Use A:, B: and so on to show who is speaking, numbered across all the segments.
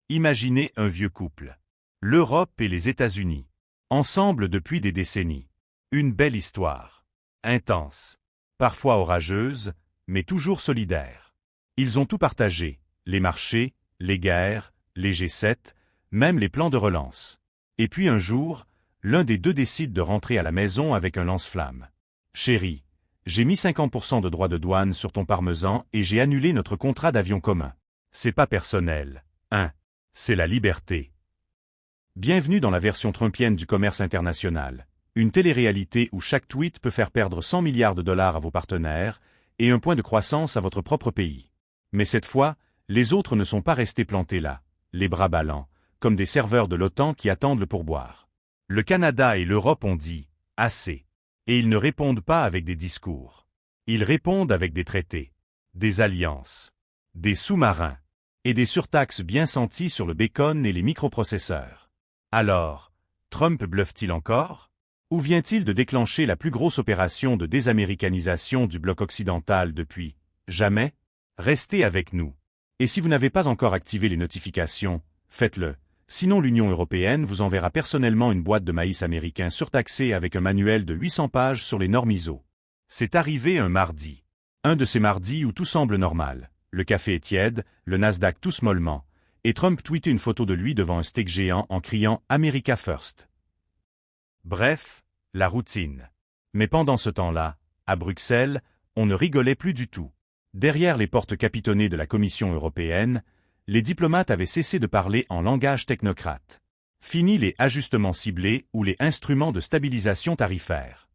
A: Imaginez un vieux couple. L'Europe et les États-Unis. Ensemble depuis des décennies. Une belle histoire. Intense. Parfois orageuse, mais toujours solidaire. Ils ont tout partagé, les marchés, les guerres, les G7, même les plans de relance. Et puis un jour, l'un des deux décide de rentrer à la maison avec un lance-flamme. Chérie, j'ai mis 50% de droits de douane sur ton parmesan et j'ai annulé notre contrat d'avion commun. C'est pas personnel, hein. C'est la liberté. Bienvenue dans la version trumpienne du commerce international, une télé-réalité où chaque tweet peut faire perdre 100 milliards de dollars à vos partenaires et un point de croissance à votre propre pays. Mais cette fois, les autres ne sont pas restés plantés là, les bras ballants, comme des serveurs de l'OTAN qui attendent le pourboire. Le Canada et l'Europe ont dit « assez ». Et ils ne répondent pas avec des discours. Ils répondent avec des traités, des alliances, des sous-marins et des surtaxes bien senties sur le bacon et les microprocesseurs. Alors, Trump bluffe-t-il encore? Ou vient-il de déclencher la plus grosse opération de désaméricanisation du bloc occidental depuis jamais? Restez avec nous. Et si vous n'avez pas encore activé les notifications, faites-le. Sinon l'Union européenne vous enverra personnellement une boîte de maïs américain surtaxée avec un manuel de 800 pages sur les normes ISO. C'est arrivé un mardi. Un de ces mardis où tout semble normal. Le café est tiède, le Nasdaq tousse mollement, et Trump tweetait une photo de lui devant un steak géant en criant « America First ». Bref, la routine. Mais pendant ce temps-là, à Bruxelles, on ne rigolait plus du tout. Derrière les portes capitonnées de la Commission européenne, les diplomates avaient cessé de parler en langage technocrate. Fini les ajustements ciblés ou les instruments de stabilisation tarifaire.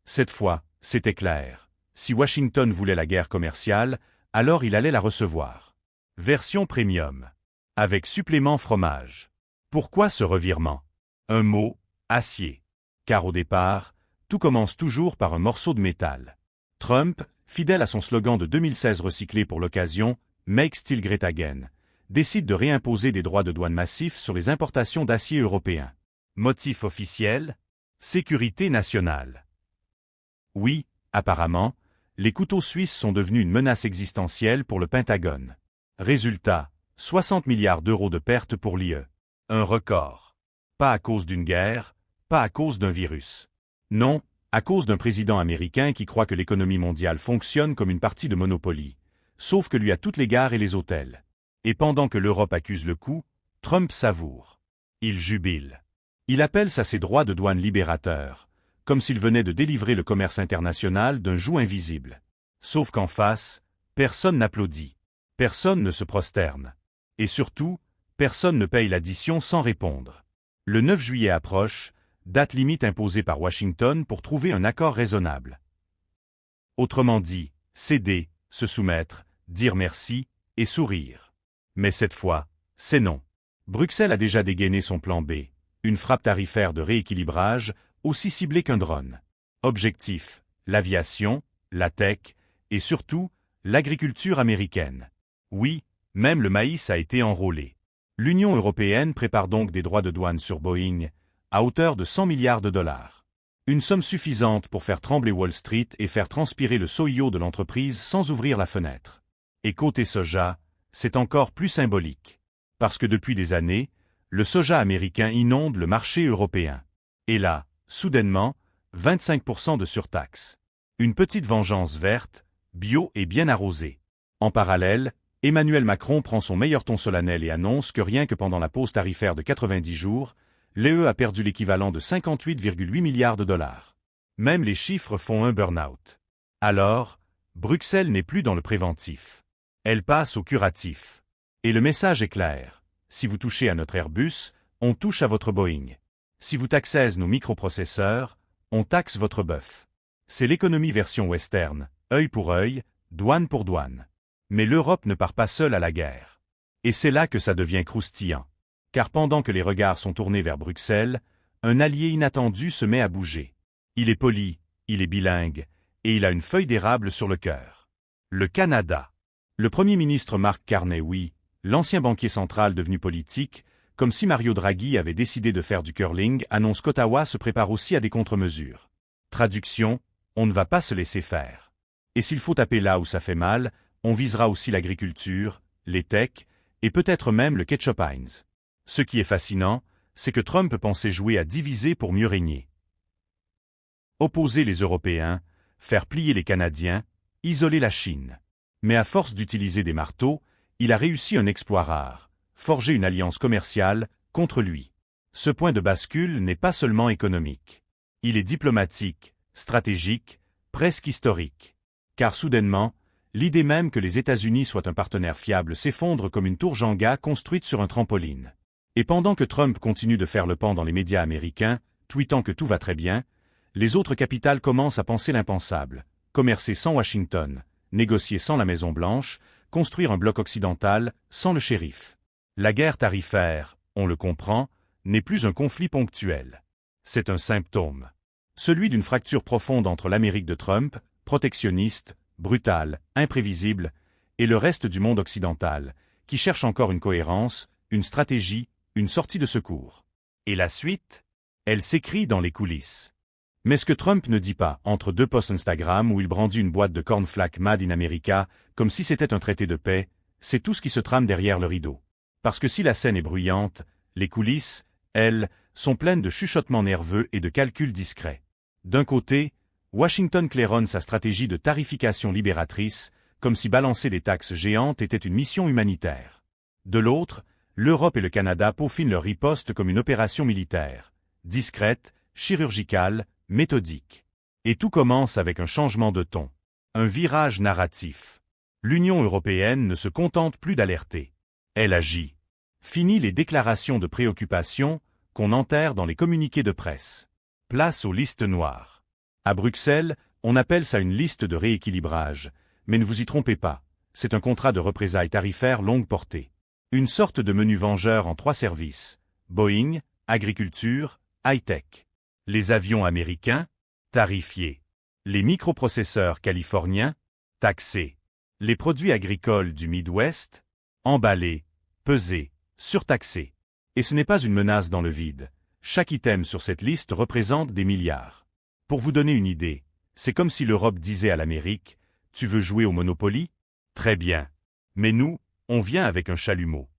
A: Cette fois, c'était clair. Si Washington voulait la guerre commerciale, alors il allait la recevoir. Version premium. Avec supplément fromage. Pourquoi ce revirement? Un mot, acier. Car au départ, tout commence toujours par un morceau de métal. Trump, fidèle à son slogan de 2016 recyclé pour l'occasion, Make Steel Great Again, décide de réimposer des droits de douane massifs sur les importations d'acier européen. Motif officiel? Sécurité nationale. Oui, apparemment, les couteaux suisses sont devenus une menace existentielle pour le Pentagone. Résultat, 60 milliards d'euros de pertes pour l'IE. Un record. Pas à cause d'une guerre, pas à cause d'un virus. Non, à cause d'un président américain qui croit que l'économie mondiale fonctionne comme une partie de Monopoly. Sauf que lui a toutes les gares et les hôtels. Et pendant que l'Europe accuse le coup, Trump savoure. Il jubile. Il appelle ça ses droits de douane libérateurs, comme s'il venait de délivrer le commerce international d'un joug invisible. Sauf qu'en face, personne n'applaudit. Personne ne se prosterne. Et surtout, personne ne paye l'addition sans répondre. Le 9 juillet approche, date limite imposée par Washington pour trouver un accord raisonnable. Autrement dit, céder, se soumettre, dire merci, et sourire. Mais cette fois, c'est non. Bruxelles a déjà dégainé son plan B, une frappe tarifaire de rééquilibrage, aussi ciblée qu'un drone. Objectif, l'aviation, la tech, et surtout, l'agriculture américaine. Oui, même le maïs a été enrôlé. L'Union européenne prépare donc des droits de douane sur Boeing, à hauteur de 100 milliards de dollars. Une somme suffisante pour faire trembler Wall Street et faire transpirer le soyo de l'entreprise sans ouvrir la fenêtre. Et côté soja, c'est encore plus symbolique. Parce que depuis des années, le soja américain inonde le marché européen. Et là, soudainement, 25% de surtaxe. Une petite vengeance verte, bio et bien arrosée. En parallèle, Emmanuel Macron prend son meilleur ton solennel et annonce que rien que pendant la pause tarifaire de 90 jours, l'UE a perdu l'équivalent de 58,8 milliards de dollars. Même les chiffres font un burn-out. Alors, Bruxelles n'est plus dans le préventif. Elle passe au curatif. Et le message est clair. Si vous touchez à notre Airbus, on touche à votre Boeing. Si vous taxez nos microprocesseurs, on taxe votre bœuf. C'est l'économie version western, œil pour œil, douane pour douane. Mais l'Europe ne part pas seule à la guerre. Et c'est là que ça devient croustillant. Car pendant que les regards sont tournés vers Bruxelles, un allié inattendu se met à bouger. Il est poli, il est bilingue, et il a une feuille d'érable sur le cœur. Le Canada. Le Premier ministre Mark Carney, oui, l'ancien banquier central devenu politique, comme si Mario Draghi avait décidé de faire du curling, annonce qu'Ottawa se prépare aussi à des contre-mesures. Traduction, on ne va pas se laisser faire. Et s'il faut taper là où ça fait mal, on visera aussi l'agriculture, les techs, et peut-être même le ketchup Heinz. Ce qui est fascinant, c'est que Trump pensait jouer à diviser pour mieux régner. Opposer les Européens, faire plier les Canadiens, isoler la Chine. Mais à force d'utiliser des marteaux, il a réussi un exploit rare, forger une alliance commerciale contre lui. Ce point de bascule n'est pas seulement économique. Il est diplomatique, stratégique, presque historique. Car soudainement, l'idée même que les États-Unis soient un partenaire fiable s'effondre comme une tour Jenga construite sur un trampoline. Et pendant que Trump continue de faire le pan dans les médias américains, tweetant que tout va très bien, les autres capitales commencent à penser l'impensable. Commercer sans Washington, négocier sans la Maison-Blanche, construire un bloc occidental sans le shérif. La guerre tarifaire, on le comprend, n'est plus un conflit ponctuel. C'est un symptôme. Celui d'une fracture profonde entre l'Amérique de Trump, protectionniste, brutale, imprévisible, et le reste du monde occidental, qui cherche encore une cohérence, une stratégie, une sortie de secours. Et la suite? Elle s'écrit dans les coulisses. Mais ce que Trump ne dit pas, entre deux posts Instagram où il brandit une boîte de cornflakes Made in America, comme si c'était un traité de paix, c'est tout ce qui se trame derrière le rideau. Parce que si la scène est bruyante, les coulisses, elles, sont pleines de chuchotements nerveux et de calculs discrets. D'un côté, Washington claironne sa stratégie de tarification libératrice, comme si balancer des taxes géantes était une mission humanitaire. De l'autre, l'Europe et le Canada peaufinent leur riposte comme une opération militaire, discrète, chirurgicale, méthodique. Et tout commence avec un changement de ton, un virage narratif. L'Union européenne ne se contente plus d'alerter. Elle agit. Fini les déclarations de préoccupation qu'on enterre dans les communiqués de presse. Place aux listes noires. À Bruxelles, on appelle ça une liste de rééquilibrage, mais ne vous y trompez pas, c'est un contrat de représailles tarifaires longue portée. Une sorte de menu vengeur en 3 services, Boeing, agriculture, high-tech. Les avions américains, tarifiés. Les microprocesseurs californiens, taxés. Les produits agricoles du Midwest, emballés, pesés, surtaxés. Et ce n'est pas une menace dans le vide. Chaque item sur cette liste représente des milliards. Pour vous donner une idée, c'est comme si l'Europe disait à l'Amérique, « Tu veux jouer au Monopoly? Très bien. Mais nous, on vient avec un chalumeau. »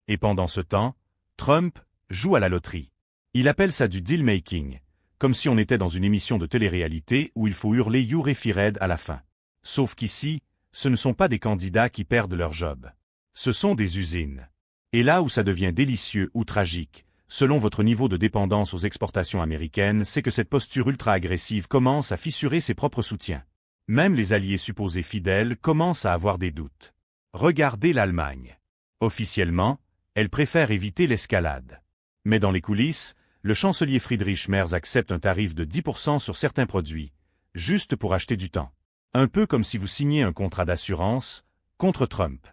A: Et pendant ce temps, Trump joue à la loterie. Il appelle ça du deal-making, comme si on était dans une émission de télé-réalité où il faut hurler « You refired » à la fin. Sauf qu'ici, ce ne sont pas des candidats qui perdent leur job. Ce sont des usines. Et là où ça devient délicieux ou tragique, selon votre niveau de dépendance aux exportations américaines, c'est que cette posture ultra-agressive commence à fissurer ses propres soutiens. Même les alliés supposés fidèles commencent à avoir des doutes. Regardez l'Allemagne. Officiellement, elle préfère éviter l'escalade. Mais dans les coulisses, le chancelier Friedrich Merz accepte un tarif de 10% sur certains produits, juste pour acheter du temps. Un peu comme si vous signiez un contrat d'assurance contre Trump.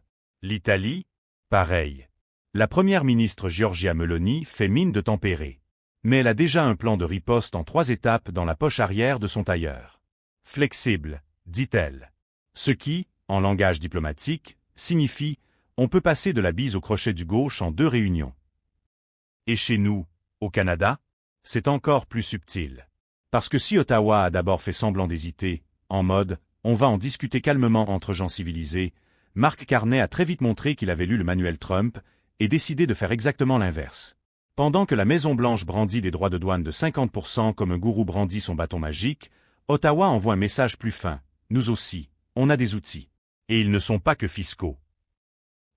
A: L'Italie, pareil. La première ministre Giorgia Meloni fait mine de tempérer. Mais elle a déjà un plan de riposte en 3 étapes dans la poche arrière de son tailleur. Flexible, dit-elle. Ce qui, en langage diplomatique, signifie « on peut passer de la bise au crochet du gauche en 2 réunions ». Et chez nous, au Canada, c'est encore plus subtil. Parce que si Ottawa a d'abord fait semblant d'hésiter, en mode « on va en discuter calmement entre gens civilisés », Mark Carney a très vite montré qu'il avait lu le manuel Trump et décidé de faire exactement l'inverse. Pendant que la Maison-Blanche brandit des droits de douane de 50% comme un gourou brandit son bâton magique, Ottawa envoie un message plus fin. Nous aussi, on a des outils. Et ils ne sont pas que fiscaux.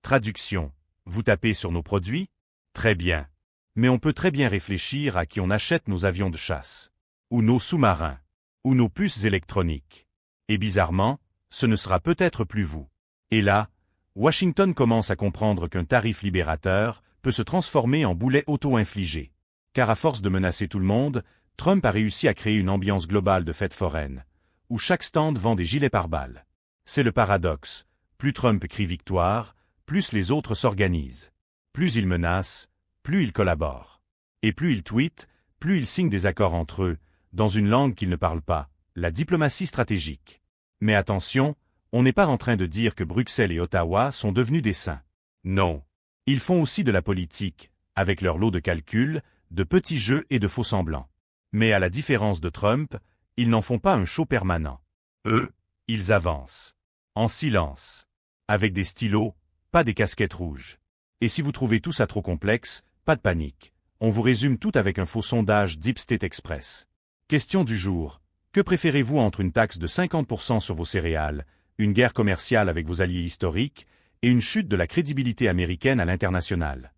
A: Traduction. Vous tapez sur nos produits? Très bien. Mais on peut très bien réfléchir à qui on achète nos avions de chasse. Ou nos sous-marins. Ou nos puces électroniques. Et bizarrement, ce ne sera peut-être plus vous. Et là, Washington commence à comprendre qu'un tarif libérateur peut se transformer en boulet auto-infligé. Car à force de menacer tout le monde, Trump a réussi à créer une ambiance globale de fête foraine, où chaque stand vend des gilets pare-balles. C'est le paradoxe. Plus Trump crie victoire, plus les autres s'organisent. Plus il menace, plus il collabore. Et plus il tweet, plus il signe des accords entre eux, dans une langue qu'ils ne parlent pas, la diplomatie stratégique. Mais attention, on n'est pas en train de dire que Bruxelles et Ottawa sont devenus des saints. Non. Ils font aussi de la politique, avec leur lot de calculs, de petits jeux et de faux-semblants. Mais à la différence de Trump, ils n'en font pas un show permanent. Eux, ils avancent. En silence. Avec des stylos, pas des casquettes rouges. Et si vous trouvez tout ça trop complexe, pas de panique. On vous résume tout avec un faux sondage Deep State Express. Question du jour. Que préférez-vous entre une taxe de 50% sur vos céréales, une guerre commerciale avec vos alliés historiques, et une chute de la crédibilité américaine à l'international?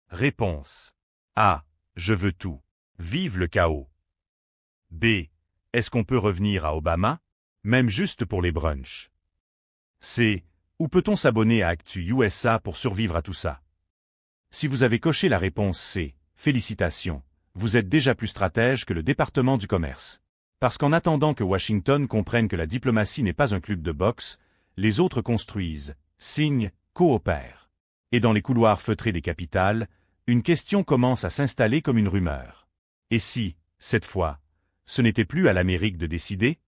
A: Réponse. A. Je veux tout. Vive le chaos. B. Est-ce qu'on peut revenir à Obama? Même juste pour les brunchs. C. Où peut-on s'abonner à Actu USA pour survivre à tout ça? Si vous avez coché la réponse C, félicitations, vous êtes déjà plus stratège que le département du commerce. Parce qu'en attendant que Washington comprenne que la diplomatie n'est pas un club de boxe, les autres construisent, signent, coopèrent. Et dans les couloirs feutrés des capitales, une question commence à s'installer comme une rumeur. Et si, cette fois, ce n'était plus à l'Amérique de décider?